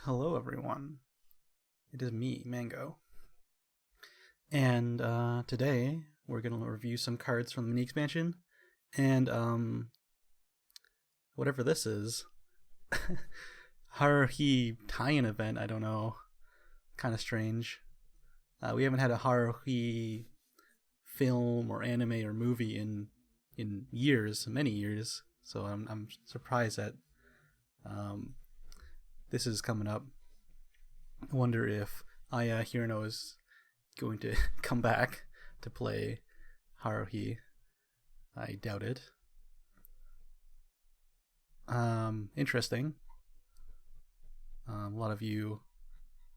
Hello, everyone. It is me, Mango. And today we're going to review some cards from the mini expansion. And whatever this is, Haruhi tie-in event, I don't know. Kind of strange. We haven't had a Haruhi film or anime or movie in years, many years. So I'm surprised that this is coming up. I wonder if Aya Hirano is going to come back to play Haruhi. I doubt it. Interesting. A lot of you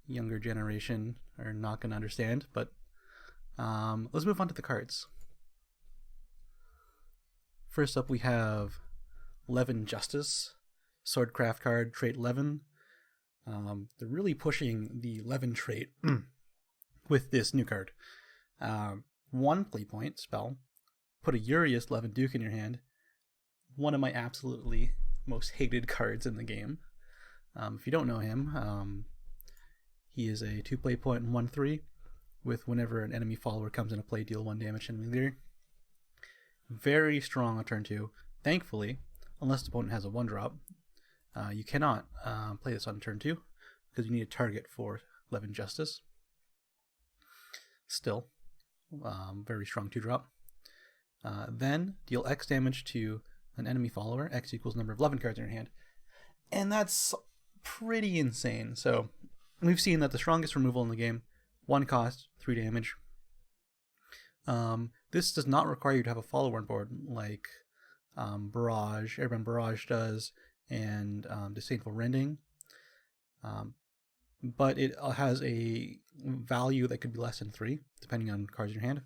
younger generation are not going to understand, but let's move on to the cards. First up, we have Levin Justice, Swordcraft card, trait Levin. They're really pushing the Levin trait with this new card. 1 play point spell. Put a Urias Levin Duke in your hand. One of my absolutely most hated cards in the game. If you don't know him, he is a 2 play point and 1/3 with whenever an enemy follower comes into play, deal 1 damage to enemy leader. Very strong on turn 2. Thankfully, unless the opponent has a 1-drop, you cannot play this on turn 2 because you need a target for Levin Justice. Still, very strong 2-drop. Then deal X damage to an enemy follower. X equals number of Levin cards in your hand. And that's pretty insane. So we've seen that the strongest removal in the game, 1 cost, 3 damage. This does not require you to have a follower on board like Barrage, Airborne Barrage does, and Disdainful Rending. But it has a value that could be less than 3, depending on cards in your hand.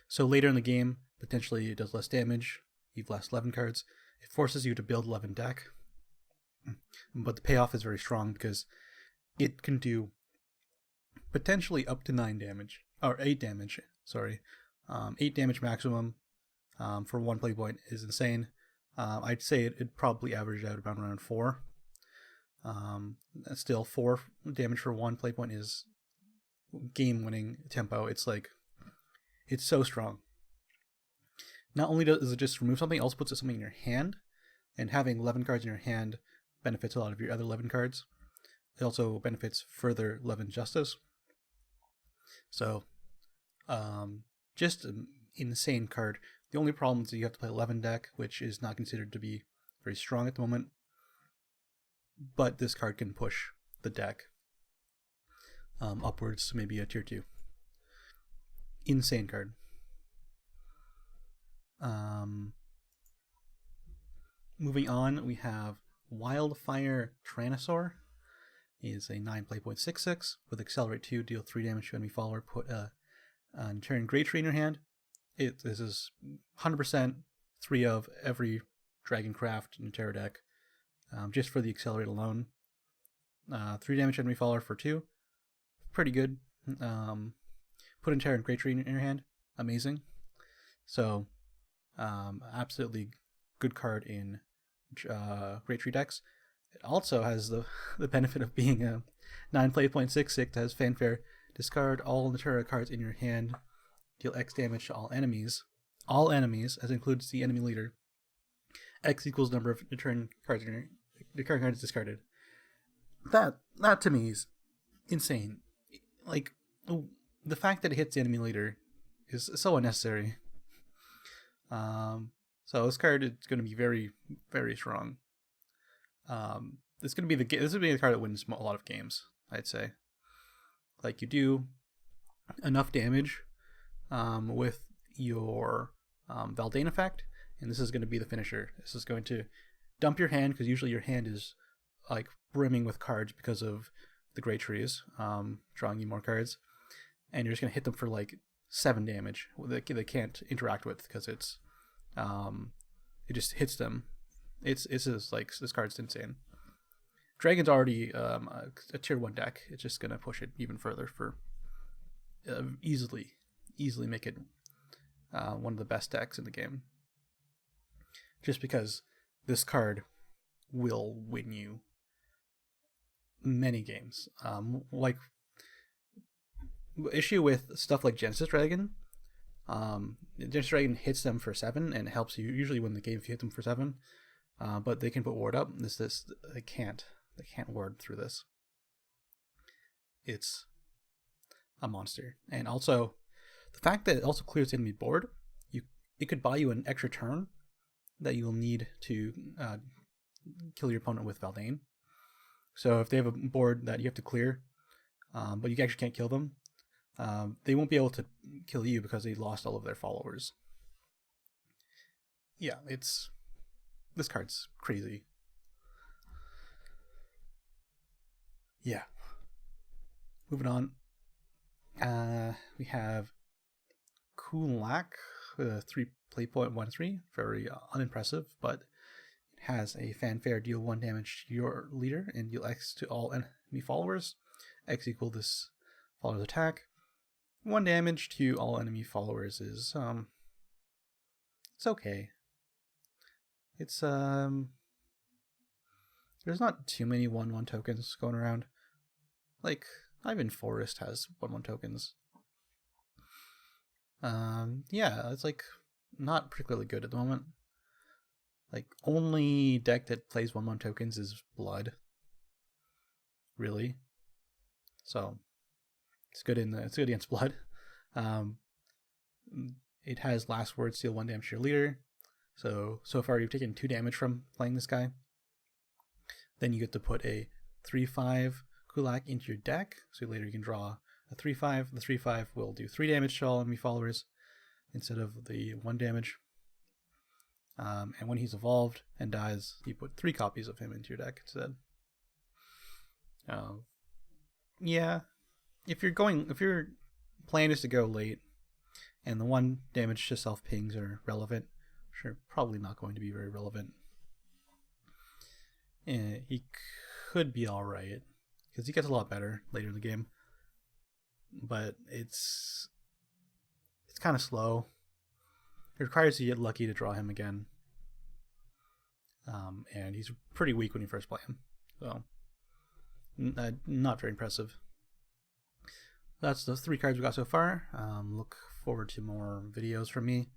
So later in the game, potentially it does less damage, you have less Levin cards. It forces you to build Levin deck. But the payoff is very strong because it can do potentially up to 9 damage, or 8 damage, sorry. 8 damage maximum for 1 play point is insane. I'd say it'd probably average out about around 4. Still, 4 damage for 1 play point is game-winning tempo. It's so strong. Not only does it just remove something, it also puts something in your hand, and having 11 cards in your hand benefits a lot of your other 11 cards. It also benefits further Levin Justice. So, just an insane card. The only problem is that you have to play 11 deck, which is not considered to be very strong at the moment. But this card can push the deck upwards to maybe a tier 2. Insane card. Moving on, we have Wildfire Dinosaurs. He is a 9 play point 6/6 with Accelerate 2, deal 3 damage to enemy follower. Put an Terran Great Tree in your hand. This is 100% 3 of every Dragoncraft and Terra deck, just for the Accelerate alone. 3 damage to enemy follower for 2. Pretty good. Put in Terran Great Tree in your hand. Amazing. So, absolutely good card in Great Tree decks. It also has the benefit of being a 9 play point 6/6 that has fanfare. Discard all Natura cards in your hand. Deal X damage to all enemies. All enemies, as includes the enemy leader. X equals number of return cards in your card is discarded. That to me is insane. Like, the fact that it hits the enemy leader is so unnecessary. So this card is going to be very, very strong. This would be the card that wins a lot of games, I'd say. Like, you do enough damage with your Verdant effect, and this is going to be the finisher. This is going to dump your hand, because usually your hand is like brimming with cards because of the Great Trees, drawing you more cards, and you're just going to hit them for like 7 damage. They can't interact with because it just hits them. It's just like, this card's insane. Dragon's already a tier 1 deck. It's just gonna push it even further for easily make it one of the best decks in the game. Just because this card will win you many games. Like, issue with stuff like Genesis Dragon. Genesis Dragon hits them for 7 and helps you usually win the game if you hit them for 7. But they can put ward up. They can't ward through this. It's a monster. And also, the fact that it also clears the enemy board, it could buy you an extra turn that you'll need to kill your opponent with Verdant. So if they have a board that you have to clear, but you actually can't kill them, they won't be able to kill you because they lost all of their followers. Yeah, this card's crazy. Yeah. Moving on. We have Kulak with a 3 play point 1/3. Very unimpressive, but it has a fanfare: deal 1 damage to your leader and deal X to all enemy followers. X equal this follower's attack. 1 damage to all enemy followers is it's okay. It's there's not too many 1/1 tokens going around. Like, not even Forest has 1/1 tokens. Yeah, it's like not particularly good at the moment. Like, only deck that plays 1/1 tokens is Blood. Really. So it's good against Blood. It has last word, deal 1 damage to your leader. So far you've taken 2 damage from playing this guy. Then you get to put a 3/5 Kulak into your deck, so later you can draw a 3/5. The 3/5 will do 3 damage to all enemy followers instead of the 1 damage. And when he's evolved and dies, you put 3 copies of him into your deck instead. Yeah, if your plan is to go late, and the 1 damage to self pings are relevant, sure, probably not going to be very relevant. He could be alright, because he gets a lot better later in the game, but it's kind of slow. It requires you to get lucky to draw him again, and he's pretty weak when you first play him, so not very impressive. That's the 3 cards we got so far. Look forward to more videos from me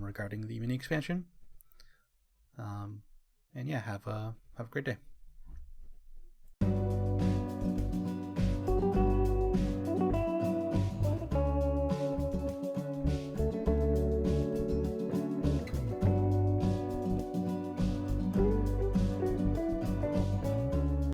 regarding the mini expansion. And yeah, have a great day.